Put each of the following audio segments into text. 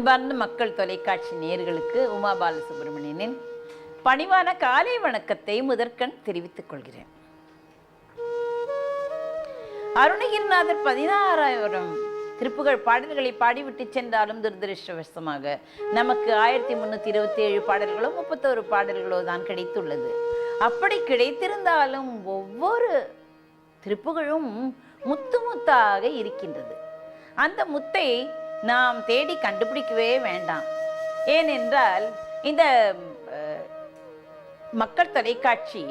அன்பார்ந்த மக்கள் தொலைக்காட்சி நேயர்களுக்கு உமா பாலசுப்ரமணியனின் பணிவான காலை வணக்கத்தை முதற்கண் தெரிவித்துக் கொள்கிறேன். அருணகிரிநாதர் 16,000 திருப்புகழ் பாடல்களை பாடிவிட்டு சென்றாலும் துரதிருஷ்டவசமாக நமக்கு 1327 பாடல்களோ 31 பாடல்களோ தான் கிடைத்துள்ளது. அப்படி கிடைத்திருந்தாலும் ஒவ்வொரு திருப்புகழும் முத்து முத்தாக இருக்கின்றது. அந்த முத்தை நாம் தேடி கண்டுபிடிக்கவே வேண்டாம். ஏனென்றால் இந்த மக்கள் தொலைக்காட்சி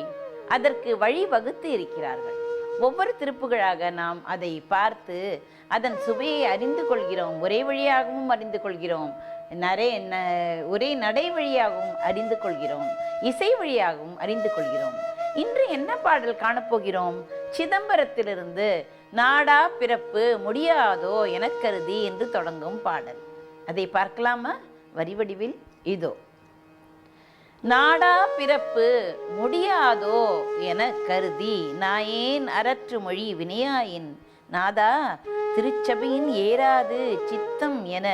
அதற்கு வழி வகுத்து இருக்கிறார்கள். ஒவ்வொரு திருப்புகழாக நாம் அதை பார்த்து அதன் சுவையை அறிந்து கொள்கிறோம். ஒரே வழியாகவும் அறிந்து கொள்கிறோம், ஒரே நடை வழியாகவும் அறிந்து கொள்கிறோம், இசை வழியாகவும் அறிந்து கொள்கிறோம். இன்று என்ன பாடல் காணப்போகிறோம்? சிதம்பரத்திலிருந்து நாடா பிறப்பு முடியாதோ எனக்கருதி என்று தொடங்கும் பாடல். அதை பார்க்கலாமா? வரி வடிவில் இதோ. நாடா பிறப்பு முடியாதோ என கருதி நாயேன் அரற்று மொழி வினையாயின் நாதா திருச்சபையின் ஏறாது சித்தம் என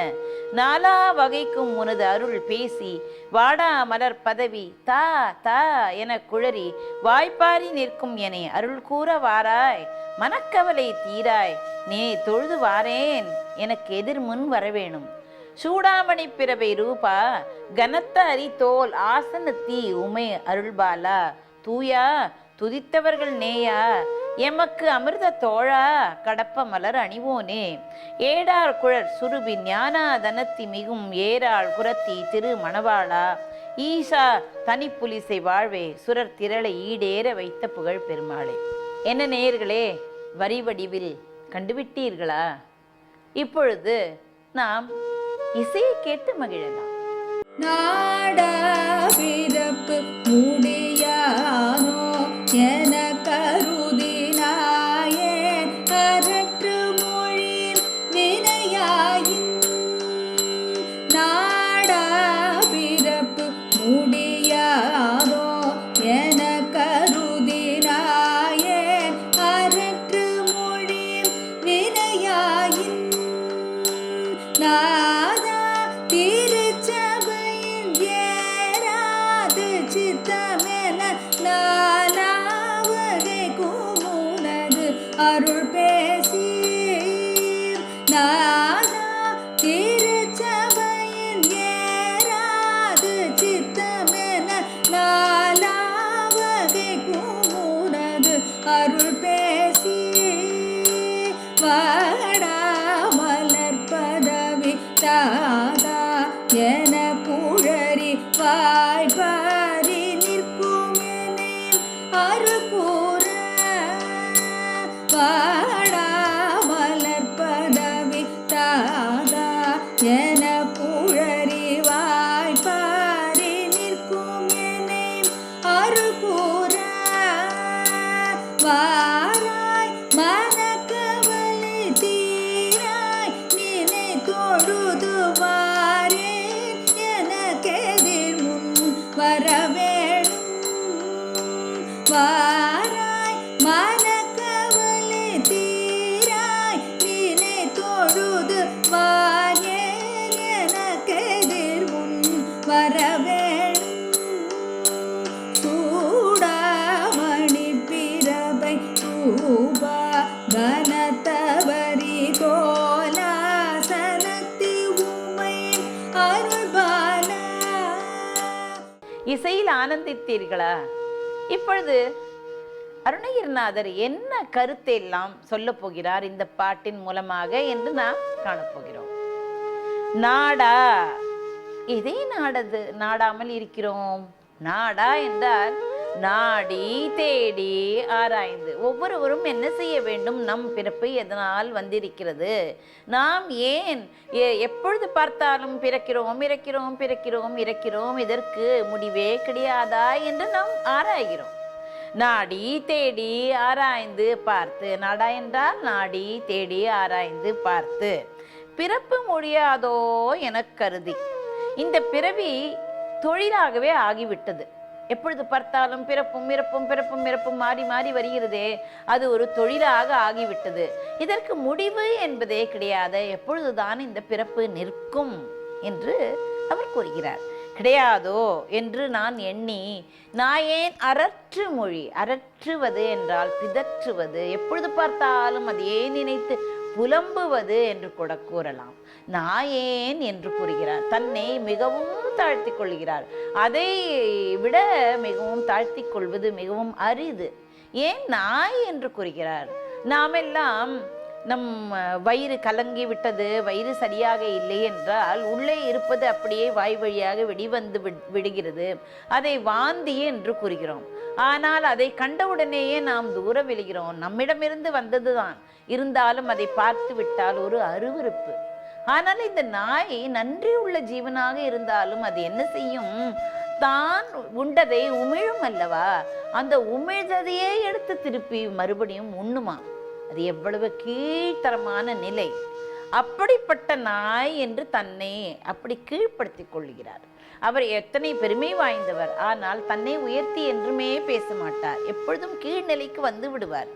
நாலா வகைக்கும் உனது அருள் பேசி வாடா மலர் பதவி தா தா என குழறி வாய்ப்பாரி நிற்கும் என அருள் கூற வாராய், மனக்கவலை தீராய், நீ தொழுது வாரேன், எனக்கு எதிர் முன் வரவேணும். சூடாமணி பிறவை ரூபா கனத்த அரித்தோல் ஆசனத்தி உமை அருள்பாலா தூயா துதித்தவர்கள் நேயா எமக்கு அமிர்த தோழா கடப்ப மலர் அணிவோனே ஏடார் குழற் சுருபி ஞானா தனத்தி மிகும் ஏராள் குரத்தி திரு மணவாளா ஈசா தனிப்புலிசை வாழ்வே சுரர் திரளை ஈடேற வைத்த புகழ் பெருமாளே. என்ன நேயர்களே, வரி வடிவில் கண்டுவிட்டீர்களா? இப்பொழுது நாம் இசையை கேட்டு மகிழலாம். நாடா பிறப்பு முடியானோ என கருதினாயே அரற்று மொழி வினையாயின் நாடா பிறப்பு முடியாதோ என கருதினாயே அரற்று மொழி வினையாயின் நாதா திருச்சபையின் ஏறாது சித்தமென நாலாவகை கூமுனது அருள் பேசி நாதா திருச்சபையின் ஏறாது சித்தமென நாலாவகை கூமுனது அருள் பேசி வாடா மலர் பதவி தாதா என குழறி வாய்ப்பாரி நிற்கும் என்னை அருள் கூற வாடா மலர் பதவி தாதா என குழறி வாய்ப்பாரி நிற்கும் என்னை அருள் கூற வாராய் மனக்கவலை தீராய் நினை தொழுது வாரேன் எனக்கெதிர் முன் வரவேணும். வாராய் மனக்கவலை தீராய் நினை தொழுது வாரேன் எனக்கெதிர் முன் வரவேணும். சூடாமணி பிறவை ரூபா கனத்தவரி கோலாசனத்தி உமை அருள்பாலா. இசையில் ஆனந்தித்தீர்களா? இப்பொழுது அருணகிரிநாதர் என்ன கருத்தை எல்லாம் சொல்ல போகிறார் இந்த பாட்டின் மூலமாக என்று நாம் காணப்போகிறோம். நாடா, எதை நாடாமல் இருக்கிறோம்? நாடா என்றால் நாடி தேடி ஆராய்ந்து ஒவ்வொருவரும் என்ன செய்ய வேண்டும்? நம் பிறப்பு எதனால் வந்திருக்கிறது? நாம் ஏன் எப்பொழுது பார்த்தாலும் பிறக்கிறோம் இறக்கிறோம் பிறக்கிறோம் இறக்கிறோம், இதற்கு முடிவே கிடையாதா என்று நாம் ஆராய்கிறோம். நாடி தேடி ஆராய்ந்து பார்த்து, நாடா என்றால் நாடி தேடி ஆராய்ந்து பார்த்து பிறப்பு முடியாதோ என கருதி இந்த பிறவி தொழிலாகவே ஆகிவிட்டது. எப்பொழுது பார்த்தாலும் பிறப்பும் இறப்பும் பிறப்பும் இறப்பும் மாறி மாறி வருகிறதே, அது ஒரு தொழிலாக ஆகிவிட்டது. இதற்கு முடிவு என்பதே கிடையாது. எப்பொழுதுதான் இந்த பிறப்பு நிற்கும் என்று அவர் கூறுகிறார். கிடையாதோ என்று நான் எண்ணி நான் ஏன் அரற்று மொழி, அரற்றுவது என்றால் பிதற்றுவது, எப்பொழுது பார்த்தாலும் அதையே நினைத்து புலம்புவது என்று கூட கூறலாம். நாயேன் என்று கூறுகிறார். தன்னை மிகவும் தாழ்த்தி கொள்கிறார். அதை விட மிகவும் தாழ்த்தி கொள்வது மிகவும் அரிது. ஏன் நாய் என்று கூறுகிறார்? நாமெல்லாம் நம் வயிறு கலங்கி விட்டது, வயிறு சரியாக இல்லை என்றால் உள்ளே இருப்பது அப்படியே வாய் வழியாக வெளிவந்து விடுகிறது. அதை வாந்தி என்று கூறுகிறோம். ஆனால் அதை கண்டவுடனேயே நாம் தூர விழுகிறோம். நம்மிடமிருந்து வந்ததுதான், இருந்தாலும் அதை பார்த்து விட்டால் ஒரு அருவருப்பு. ஆனால் இந்த நாய் நன்றி உள்ள ஜீவனாக இருந்தாலும் அது என்ன செய்யும்? தான் உண்டதை உமிழும் அல்லவா, அந்த உமிழ்ந்ததையே எடுத்து திருப்பி மறுபடியும் உண்ணுமா. அது எவ்வளவு கீழ்த்தரமான நிலை. அப்படிப்பட்ட நாய் என்று தன்னை அப்படி கீழ்ப்படுத்திக் கொள்கிறார். அவர் எத்தனை பெருமை வாய்ந்தவர். ஆனால் தன்னை உயர்த்தி என்றுமே பேச மாட்டார். எப்பொழுதும் கீழ்நிலைக்கு வந்து விடுவார்.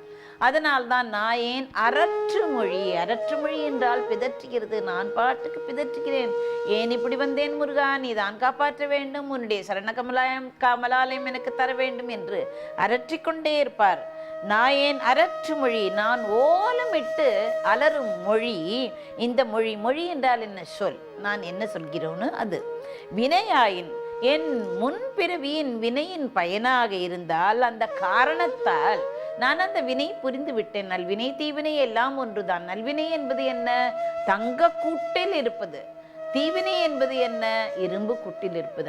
அதனால்தான் நாயேன் அரற்று மொழி. அரற்று மொழி என்றால் பிதற்றுகிறது. நான் பாட்டுக்கு பிதற்றுகிறேன். ஏன் இப்படி வந்தேன் முருகா, நீ தான் காப்பாற்ற வேண்டும், உன்னுடைய சரண கமலாலயம் எனக்கு தர வேண்டும் என்று அரற்றிக்கொண்டே இருப்பார். நாயேன் அரற்று மொழி, நான் ஓலமிட்டு அலரும் மொழி. இந்த மொழி, மொழி என்றால் என்ன சொல், நான் என்ன சொல்கிறோன்னு அது. வினையாயின் என் முன்பிறவியின் வினையின் பயனாக இருந்தால் அந்த காரணத்தால் நான் அந்த வினை புரிந்து விட்டேன். நல்வினை தீவினை எல்லாம் ஒன்றுதான். நல்வினை என்பது என்ன? தங்க கூட்டில் இருப்பது. தீவினை என்பது என்ன? இரும்பு கூட்டில் இருப்பது.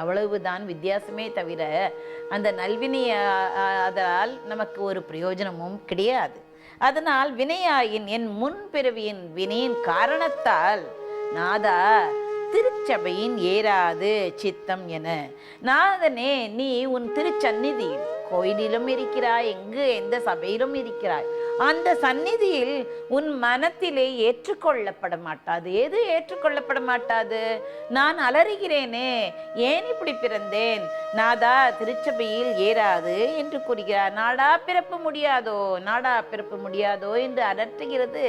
அவ்வளவுதான் வித்தியாசமே தவிர அந்த நல்வினை அதால் நமக்கு ஒரு பிரயோஜனமும் கிடையாது. அதனால் வினையாயின் என் முன்பிறவியின் வினையின் காரணத்தால் நாதா திருச்சபையின் ஏறாது சித்தம் என. நாதனே, நீ உன் திருச்சந்நிதியில் கோயிலிலும் இருக்கிறாய், எங்கு எந்த சபையிலும் இருக்கிறாய். அந்த சந்நிதியில் உன் மனத்திலே ஏற்றுக்கொள்ளப்பட மாட்டாது. எது ஏற்றுக்கொள்ளப்பட மாட்டாது? நான் அலறுகிறேனே, ஏன் இப்படி பிறந்தேன்? நாதா திருச்சபையில் ஏறாது என்று கூறுகிறார். நாடா பிறப்பு முடியாதோ, நாடா பிறப்பு முடியாதோ என்று அலற்றுகிறது.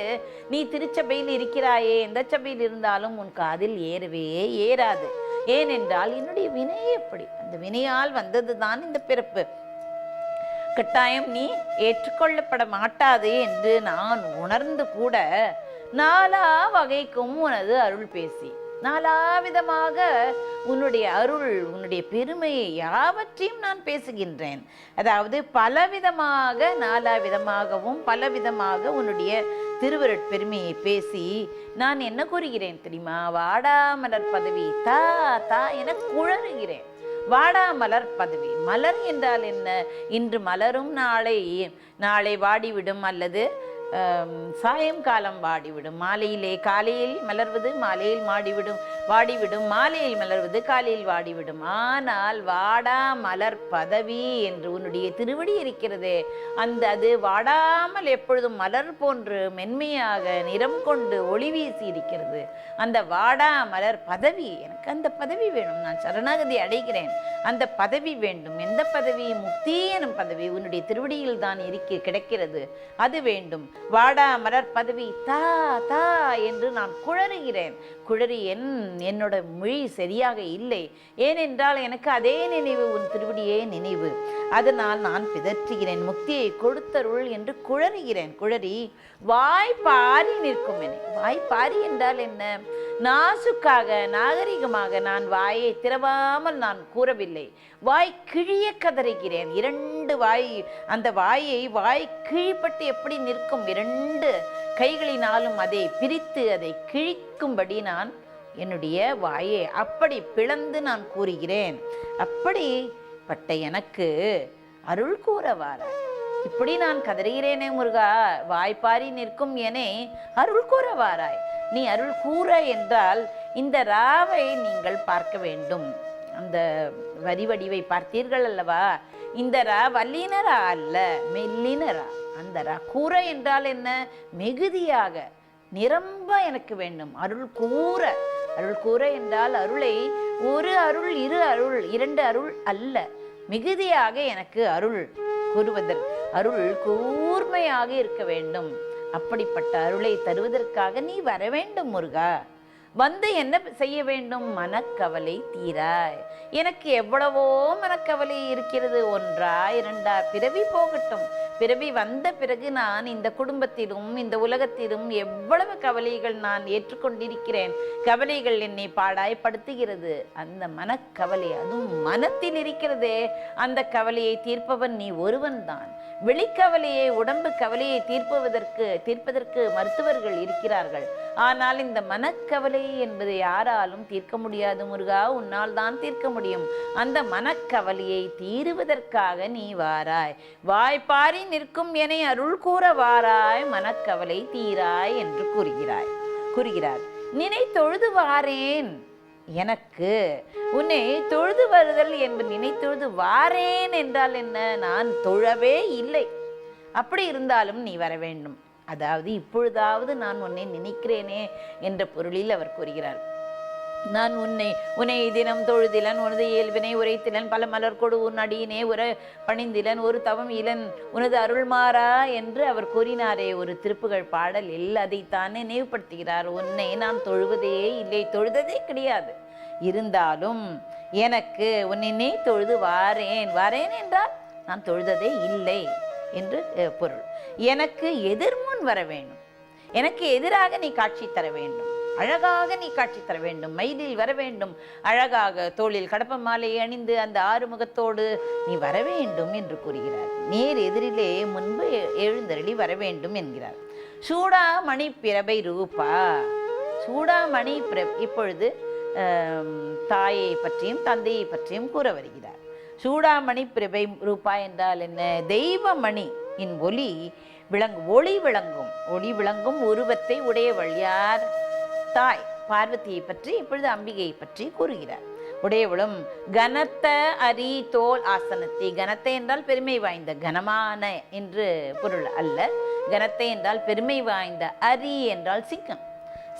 நீ திருச்சபையில் இருக்கிறாயே, எந்த சபையில் இருந்தாலும் உன் காதில் ஏறவே ஏறாது. ஏனென்றால் என்னுடைய வினை எப்படி? அந்த வினையால் வந்தது தான் இந்த பிறப்பு. கட்டாயம் நீ ஏற்றுக்கொள்ளப்பட மாட்டாதே என்று நான் உணர்ந்து கூட நாலா வகைக்கும் உனது அருள் பேசி, நாலாவிதமாக உன்னுடைய அருள், உன்னுடைய பெருமையை யாவற்றையும் நான் பேசுகின்றேன். அதாவது பலவிதமாக, நாலாவிதமாகவும் பலவிதமாக உன்னுடைய திருவருட் பெருமையை பேசி நான் என்ன கூறுகிறேன் தெரியுமா? வாடாமலர் பதவி தா தா என குழறுகிறேன். வாடாமலர் பதவி. மலர் என்றால் என்ன? இன்று மலரும் நாளை வாடிவிடும், அல்லது சாயங்காலம் வாடிவிடும். காலையில் மலர்வது மாலையில் வாடிவிடும், மாலையில் மலர்வது காலையில் வாடிவிடும். ஆனால் வாடா மலர் பதவி என்று உன்னுடைய திருவடி இருக்கிறதே, அது வாடாமல் எப்பொழுதும் மலர் போன்று மென்மையாக நிறம் கொண்டு ஒளி வீசி இருக்கிறது. அந்த வாடா மலர் பதவி, எனக்கு அந்த பதவி வேணும். நான் சரணாகதி அடைகிறேன், அந்த பதவி வேண்டும். எந்த பதவி? முக்தி எனும் பதவி உன்னுடைய திருவடியில் தான் கிடைக்கிறது, அது வேண்டும். வாடா மலர் பதவி தா தா என்று நான் குழறுகிறேன். குழறி என்னோட மொழி சரியாக இல்லை. ஏனென்றால் எனக்கு அதே நினைவு, உன் திருவடியே நினைவு. அதனால் நான் பிதற்றுகிறேன். முக்தியை கொடுத்தருள் என்று குழறுகிறேன். குழறி வாய்ப்பாரி நிற்கும் என. வாய்ப்பாரி என்றால் என்ன? நாசுக்காக, நாகரிகமாக நான் வாயை திறவாமல் நான் கூறவில்லை. வாய் கிழிய கதறுகிறேன். 2 வாய், அந்த வாய் கிழிப்பட்டு எப்படி நிற்கும்? 2 கைகளினாலும் அதை பிரித்து அதை கிழிக்கும்படி நான் என்னுடைய வாயை அப்படி பிளந்து நான் கூறுகிறேன். அப்படிப்பட்ட எனக்கு அருள் கூறவாரா? இப்படி நான் கதறுகிறேனே முருகா, வாய்ப்பாரி நிற்கும் என அருள் கூறவாராய். நீ அருள் கூற என்றால் இந்த ராவை நீங்கள் பார்க்க வேண்டும். அந்த வரிவடிவை பார்த்தீர்கள் அல்லவா? இந்த ரா வல்லினரா அல்ல, மெல்லினரா. அந்த ரா கூற என்றால் என்ன? மிகுதியாக, நிரம்ப எனக்கு வேண்டும். அருள் கூற. அருள் கூற என்றால் அருளை ஒரு அருள், 2 அருள், 2 அருள் அல்ல, மிகுதியாக எனக்கு அருள் கூறுவதற்கு அருள் கூர்மையாக இருக்க வேண்டும். அப்படிப்பட்ட அருளை தருவதற்காக நீ வர வேண்டும் முருகா. வந்து என்ன செய்ய வேண்டும்? மனக்கவலை தீராய். எனக்கு எவ்வளவோ மனக்கவலை இருக்கிறது, ஒன்றா இரண்டா, பிறவி போகட்டும். பிறவி வந்த பிறகு நான் இந்த குடும்பத்திலும் இந்த உலகத்திலும் எவ்வளவு கவலைகள் நான் ஏற்றுக்கொண்டிருக்கிறேன். கவலைகள் என்னை பாடாய்படுத்துகிறது. அந்த மனக்கவலை, அதுவும் மனத்தில் இருக்கிறதே, அந்த கவலையை தீர்ப்பவன் நீ ஒருவன் தான். வெளிக்கவலையை, உடம்பு கவலையை தீர்ப்பதற்கு மருத்துவர்கள் இருக்கிறார்கள். ஆனால் இந்த மனக்கவலை என்பதை யாராலும் தீர்க்க முடியாது முருகா, உன்னால் தான் தீர்க்க முடியும். அந்த மனக்கவலையை தீருவதற்காக நீ வாராய். வாய்ப்பாரி நிற்கும் என அருள் கூற வாராய், மனக்கவலை தீராய் என்று கூறுகிறார். நினை தொழுது வாரேன். எனக்கு உன்னை தொழுது வருதல் என்பது, நினை தொழுது வாரேன் என்றால் என்ன? நான் தொழவே இல்லை. அப்படி இருந்தாலும் நீ வர வேண்டும். அதாவது இப்பொழுதாவது நான் உன்னை நினைக்கிறேனே என்ற பொருளில் அவர் கூறுகிறார். நான் உன்னை தினம் தொழுதிலன், உனது இயல்பினை உரைத்திலன், பல மலர் கொடு உன் அடியினே உர பணிந்திலன், ஒரு தவம் இலன் உனது அருள்மாறா என்று அவர் கூறினாரே ஒரு திருப்புகழ் பாடலில். அதைத்தானே நினைவுபடுத்துகிறார். உன்னை நான் தொழுவதே இல்லை, தொழுததே கிடையாது. இருந்தாலும் எனக்கு உன்னை தொழுது வாரேன் என்றால் நான் தொழுததே இல்லை என்று பொருள். எனக்கு எதிர்முன் வர வேண்டும், எனக்கு எதிராக நீ காட்சி தர வேண்டும், அழகாக நீ காட்சி தர வேண்டும், மயிலில் வர வேண்டும், அழகாக தோளில் கடப்ப மாலையை அணிந்து அந்த ஆறுமுகத்தோடு நீ வர வேண்டும் என்று கூறுகிறார். நேர் எதிரிலே முன்பு எழுந்தருளி வர வேண்டும் என்கிறார். சூடாமணி பிரபை ரூபா. சூடாமணி இப்பொழுது தாயை பற்றியும் தந்தையை பற்றியும் கூற வருகிறார். சூடாமணி பிரபை ரூபா என்றால் என்ன? தெய்வமணி இன் ஒளி விளங்கும் உருவத்தை உடையவள் யார்? தாய் பார்வதியை பற்றி இப்பொழுது அம்பிகையை பற்றி கூறுகிறார். உடையவளும் கனத்த அரி தோல் ஆசனத்தை. கனத்தை என்றால் பெருமை வாய்ந்த, கனமான என்று பொருள் அல்ல. கனத்தை என்றால் பெருமை வாய்ந்த, அரி என்றால்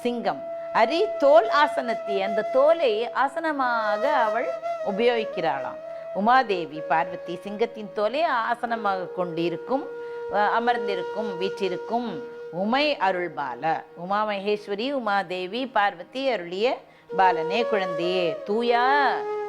சிங்கம். அரி தோல் ஆசனத்தை, அந்த தோலை ஆசனமாக அவள் உபயோகிக்கிறாளாம். உமாதேவி பார்வதி சிங்கத்தின் தோலை ஆசனமாக கொண்டிருக்கும், அமர்ந்திருக்கும், வீற்றிருக்கும் உமை அருள் பால. உமா மகேஸ்வரி, உமாதேவி, பார்வதி அருளிய பாலனே, குழந்தையே, தூயா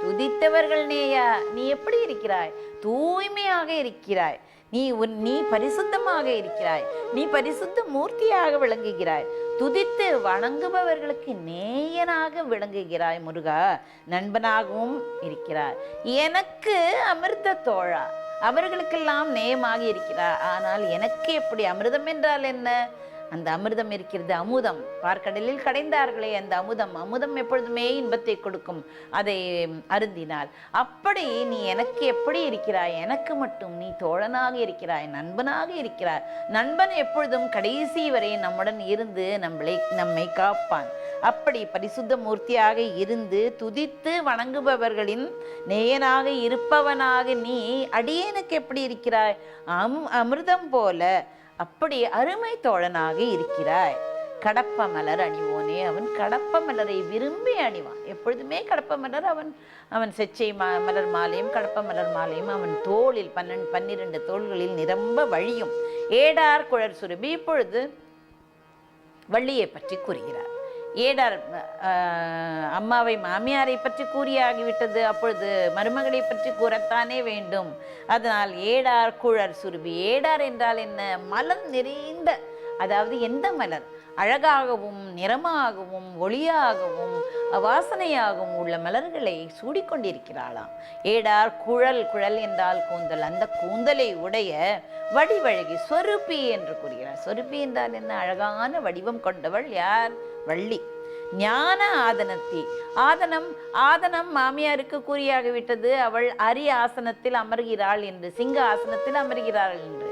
துதித்தவர்கள் நேயா. நீ எப்படி இருக்கிறாய்? தூய்மையாக இருக்கிறாய். நீ பரிசுத்தமாக இருக்கிறாய். நீ பரிசுத்த மூர்த்தியாக விளங்குகிறாய். துதித்து வணங்குபவர்களுக்கு நேயனாக விளங்குகிறாய் முருகா. நண்பனாகவும் இருக்கிறாய். எனக்கு அமிர்த தோழா. அவர்களுக்கெல்லாம் நேயமாக இருக்கிறார். ஆனால் எனக்கு எப்படி? அமிர்தம் என்றால் என்ன? அந்த அமிர்தம் இருக்கிறது, அமுதம். பார்க்கடலில் கடைந்தார்களே அந்த அமுதம் எப்பொழுதுமே இன்பத்தை கொடுக்கும், அதை அருந்தினால். அப்படி நீ எனக்கு எப்படி இருக்கிறாய்? எனக்கு மட்டும் நீ தோழனாக இருக்கிறாய், நண்பனாக இருக்கிறாய். நண்பன் எப்பொழுதும் கடைசி வரை நம்முடன் இருந்து நம்மை காப்பான். அப்படி பரிசுத்த மூர்த்தியாக இருந்து துதித்து வணங்குபவர்களின் நேயனாக இருப்பவனாக நீ அடியேனுக்கு எப்படி இருக்கிறாய்? அமிர்தம் போல அப்படி அருமை தோழனாக இருக்கிறாய். கடப்ப மலர் அணிவோனே. அவன் கடப்ப மலரை விரும்பி அணிவான். எப்பொழுதுமே கடப்ப மலர் அவன் செச்சை மலர் மாலையும் கடப்ப மலர் மாலையும் அவன் தோளில் 12 தோள்களில் நிரம்ப வழியும். ஏடார் குழற் சுரபி. இப்பொழுது வள்ளியை பற்றி கூறுகிறார். ஏடார் அம்மாவை மாமியாரை பற்றி கூறியாகிவிட்டது. அப்பொழுது மருமகளை பற்றி கூறத்தானே வேண்டும். அதனால் ஏடார் குழற் சுருபி. ஏடார் என்றால் என்ன? மலர் நிறைந்த, அதாவது எந்த மலர் அழகாகவும் நிறமாகவும் ஒளியாகவும் வாசனையாகவும் உள்ள மலர்களை சூடிக்கொண்டிருக்கிறாளாம். ஏடார் குழல் என்றால் கூந்தல். அந்த கூந்தலை உடைய வடிவழகி சொருப்பி என்று கூறுகிறார். சொருப்பி என்றால் என்ன? அழகான வடிவம் கொண்டவள் யார்? வள்ளி. ஞான ஆதனத்தி. ஆதனம் மாமியாருக்கு கூறியாகிவிட்டது. அவள் அரி ஆசனத்தில் அமர்கிறாள் என்று, சிங்க ஆசனத்தில் அமர்கிறாள் என்று.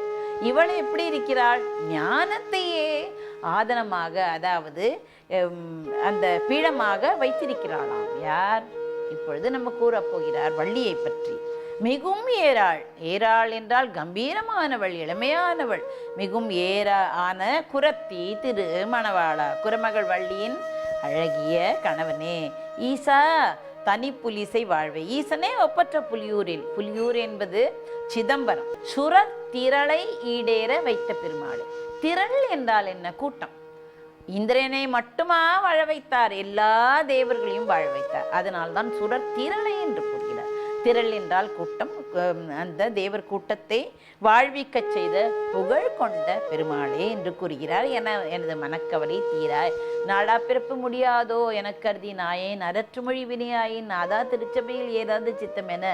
இவள் எப்படி இருக்கிறாள்? ஞானத்தையே ஆதனமாக, அதாவது அந்த பீடமாக வைத்திருக்கிறாளாம். யார்? இப்பொழுது நம்ம கூறப்போகிறார் வள்ளியை பற்றி. மிகும் ஏறாள் என்றால் கம்பீரமானவள், இளமையானவள். மிகும் ஆன குரத்தி திரு மணவாளா. குரமகள் வள்ளியின் அழகிய கணவனே. ஈசா தனி புலிசை வாழ்வை. ஈசனே ஒப்பற்ற புலியூர் என்பது சிதம்பரம். சுர திரளை ஈடேற வைத்த பெருமாள். திரள் என்றால் என்ன? கூட்டம். இந்திரனை மட்டுமா வாழ வைத்தார், எல்லா தேவர்களையும் வாழ வைத்தார். அதனால்தான் சுரர் திரளை என்று கூறுகிறார். திரள் என்றால் கூட்டம். அந்த தேவர் கூட்டத்தை வாழ்விக்க செய்த புகழ் கொண்ட பெருமாளே என்று கூறுகிறார். எனது மனக்கவலை தீராய், நாடா பிறப்பு முடியாதோ எனக் கருதி நாயேன் அரற்றுமொழி வினையாயின் நாதா திருச்சபையில் ஏதாவது சித்தம் என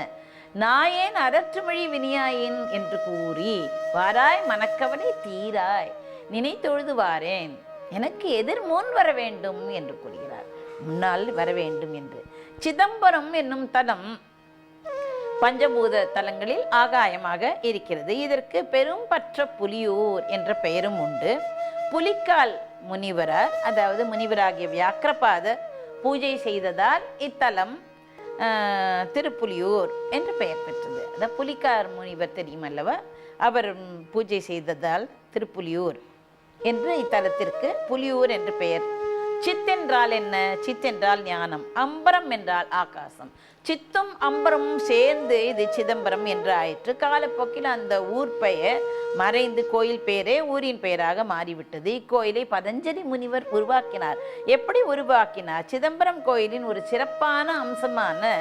நாயேன் அரற்றுமொழி வினையாயின் என்று கூறி வாராய் மனக்கவலை தீராய், நினைத்தொழுது வாரேன், எனக்கு எதிர் முன் வர வேண்டும் என்று கூறுகிறார். முன்னால் வர வேண்டும் என்று. சிதம்பரம் என்னும் தலம் பஞ்சபூத தலங்களில் ஆகாயமாக இருக்கிறது. இதற்கு பெரும் பற்ற புலியூர் என்ற பெயரும் உண்டு. புலிக்கால் முனிவரார், அதாவது முனிவராகிய வியாக்கிரபாத பூஜை செய்ததால் இத்தலம் திருப்புலியூர் என்று பெயர் பெற்றது. அதாவது புலிக்கார் முனிவர் தெரியும் அல்லவா, அவர் பூஜை செய்ததால் திருப்புலியூர் என்று இத்தலத்திற்கு புலியூர் என்று பெயர். சித் என்றால் என்ன? சித் என்றால் ஞானம், அம்பரம் என்றால் ஆகாசம். சித்தும் அம்பரமும் சேர்ந்து இது சிதம்பரம் என்று ஆயிற்று. காலப்போக்கில் அந்த ஊர் பெயர் மறைந்து கோயில் பெயரே ஊரின் பெயராக மாறிவிட்டது. இக்கோயிலை பதஞ்சலி முனிவர் உருவாக்கினார். எப்படி உருவாக்கினார்? சிதம்பரம் கோயிலின் ஒரு சிறப்பான அம்சமான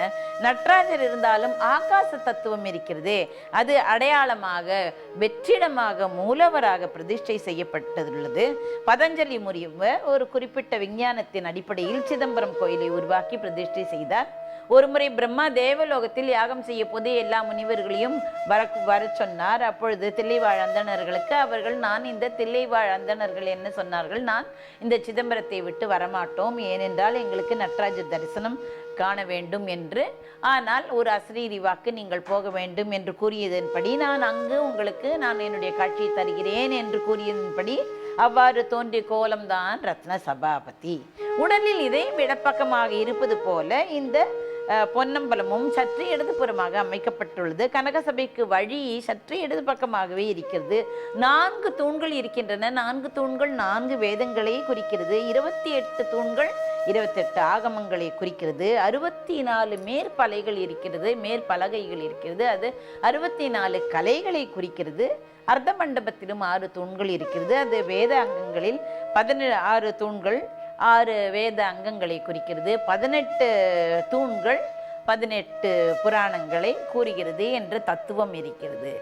நடராஜர் இருந்தாலும் ஆகாச தத்துவம் இருக்கிறது, அது அடையாளமாக வெற்றிடமாக மூலவராக பிரதிஷ்டை செய்யப்பட்டுள்ளது. பதஞ்சலி முனிவர் ஒரு குறிப்பிட்ட விஞ்ஞானத்தின் அடிப்படையில் சிதம்பரம் கோயிலை உருவாக்கி பிரதிஷ்டை செய்தார். ஒருமுறை பிரம்மா தேவலோகத்தில் யாகம் செய்ய போது எல்லா முனிவர்களையும் வர சொன்னார். அப்பொழுது தில்லைவாழ் அந்தணர்களுக்கு அவர்கள், நான் இந்த தில்லைவாழ் அந்தணர்கள் என்ன சொன்னார்கள், நான் இந்த சிதம்பரத்தை விட்டு வரமாட்டோம், ஏனென்றால் எங்களுக்கு நடராஜர் தரிசனம் காண வேண்டும் என்று. ஆனால் ஒரு அசரீரி வாக்கு, நீங்கள் போக வேண்டும் என்று கூறியதன்படி நான் அங்கு உங்களுக்கு நான் என்னுடைய காட்சியை தருகிறேன் என்று கூறியதன்படி அவ்வாறு தோன்றிய கோலம்தான் ரத்ன சபாபதி. உடலில் இதை விடப்பக்கமாக இருப்பது போல இந்த பொன்னம்பலமும் சற்று இடதுபுறமாக அமைக்கப்பட்டுள்ளது. கனகசபைக்கு வழி சற்று இடது பக்கமாகவே இருக்கிறது. 4 தூண்கள் இருக்கின்றன. 4 தூண்கள் 4 வேதங்களை குறிக்கிறது. 28 தூண்கள் 28 ஆகமங்களை குறிக்கிறது. 64 மேற்பலைகள் இருக்கிறது, மேற்பலகைகள் இருக்கிறது, அது 64 கலைகளை குறிக்கிறது. அர்த்த மண்டபத்திலும் 6 தூண்கள் இருக்கிறது, அது வேத அங்கங்களில் 16 தூண்கள் 6 வேத அங்கங்களை குறிக்கிறது. 18 தூண்கள் 18 புராணங்களை கூறுகிறது என்ற தத்துவம் இருக்கிறது.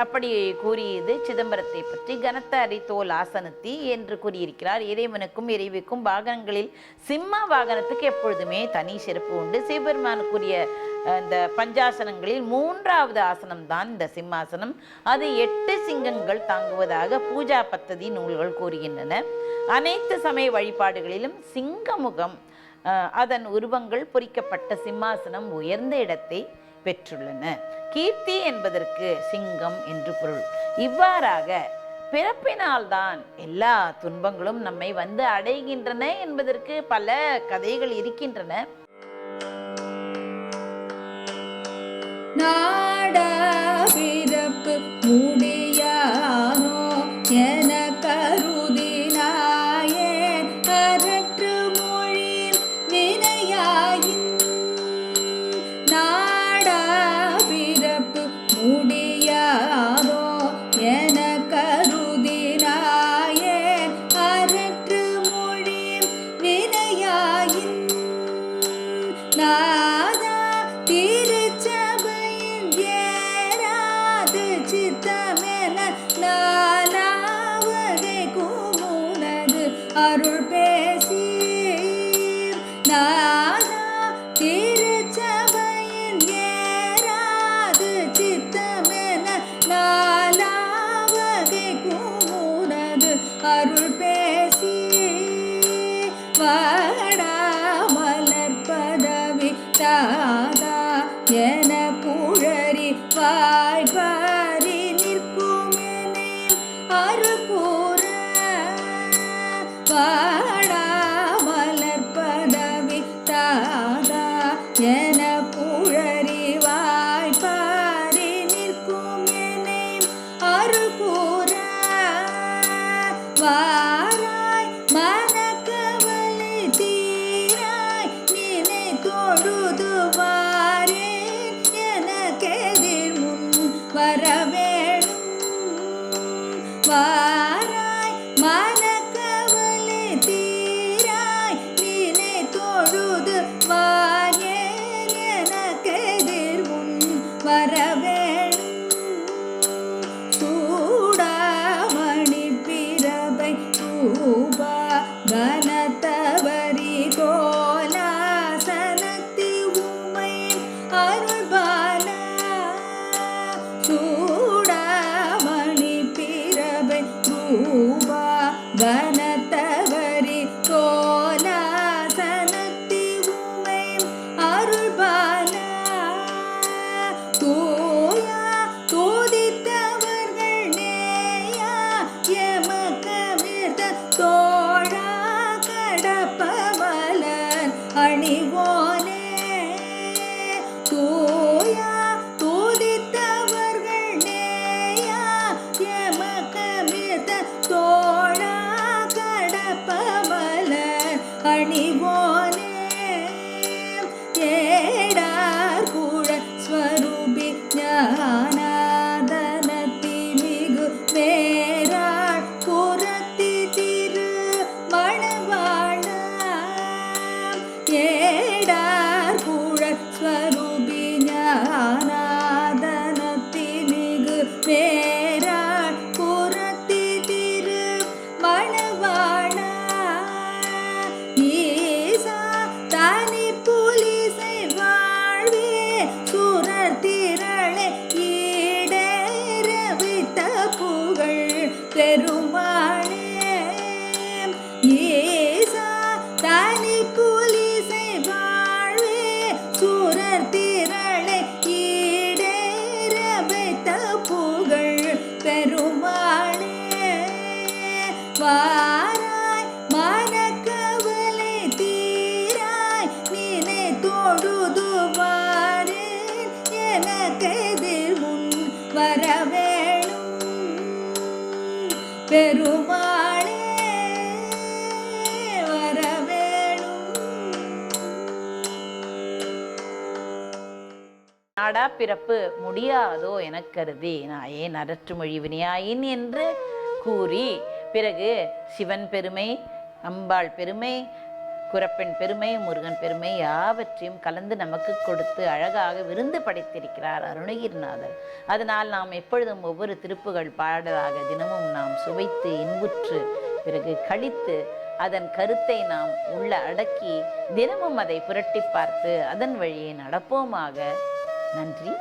அப்படி கூறியது சிதம்பரத்தை பற்றி. கனத்த அரித்தோல் ஆசனத்தி என்று கூறியிருக்கிறார். இறைவனுக்கும் இறைவிக்கும் வாகனங்களில் சிம்ம வாகனத்துக்கு எப்பொழுதுமே தனி சிறப்பு உண்டு. சிவபெருமானுக்குரிய இந்த பஞ்சாசனங்களில் 3வது ஆசனம் தான் இந்த சிம்மாசனம். அது 8 சிங்கங்கள் தாங்குவதாக பூஜா பத்ததி நூல்கள் கூறுகின்றன. அனைத்து சமய வழிபாடுகளிலும் சிங்கமுகம் அதன் உருவங்கள் பொறிக்கப்பட்ட சிம்மாசனம் உயர்ந்த இடத்தை பெற்றுள்ளன. கீர்த்தி என்பதற்கு சிங்கம் என்று பொருள். இவ்வாறாக பிறப்பினால்தான் எல்லா துன்பங்களும் நம்மை வந்து அடைகின்றன என்பதற்கு பல கதைகள் இருக்கின்றன. நாடா பிறப்பு முடியானோ என கருதினாயே அரற்று மொழியில் வினையாயின் நாடா பிறப்பு முடியாதோ என கருதினாயே அரற்று மொழியில் வினையாயின் நாதா திருச்சபையில் ஏறாது சித்தமென நாலாவகை கூமுனது அருள் பேசி நாதா திருச்சபையில் ஏறாது சித்தமென நாலாவகை கூமுனது அருள் பேசி வாடா மலர்பதவி தாதா என புழறி வாய்பாரி நிற்கும் அருள் கூற வாடா மலர்பதவி தாதா என புழறி வாய்பாரி நிற்கும் அருள் கூற வாராய் மனக்கவலை தீராய் அணிவோனே தூயா தூதித்தவர்கள் நேயா எமக்கமிர்த தோழா கடப்பமலர் அணிவோனே ஏடார் கூட ஸ்வரூபி ஞானாதனத்தி மிகு வேறாள் புறத்தி திரு மணவாழ ஏடார் கூட ஸ்வரூபி ஞானாதனத்தி மிகு வேறாள் புறத்தி திரு மணவாழ ஈசா தனி புலிசை வாழ்வே சுரர் திரளை ஈடேற வைத்த புகழ் பெருமாளே ஈசா தனி புலிசை வாழ்வே சுரர் திரளை ஈடேற வைத்த புகழ் பெருமாளே வாராய் மனக்கவலை தீராய் நினை தொழுதுவாரேன் எனக்கெதிர் முன் வரவேணும் பெருமாளே வரவேணும். நாடா பிறப்பு முடியாதோ எனக் கருதி நான் ஏன் அரற்றுமொழி வினையாயின் என்று கூறி பிறகு சிவன் பெருமை, அம்பாள் பெருமை, குரப்பெண் பெருமை, முருகன் பெருமை யாவற்றையும் கலந்து நமக்கு கொடுத்து அழகாக விருந்து படைத்திருக்கிறார் அருணகிரிநாதர். அதனால் நாம் எப்பொழுதும் ஒவ்வொரு திருப்புகள் பாடலாக தினமும் நாம் சுவைத்து இன்புற்று பிறகு கழித்து அதன் கருத்தை நாம் உள்ள அடக்கி தினமும் அதை புரட்டி பார்த்து அதன் வழியே நடப்போமாக. நன்றி.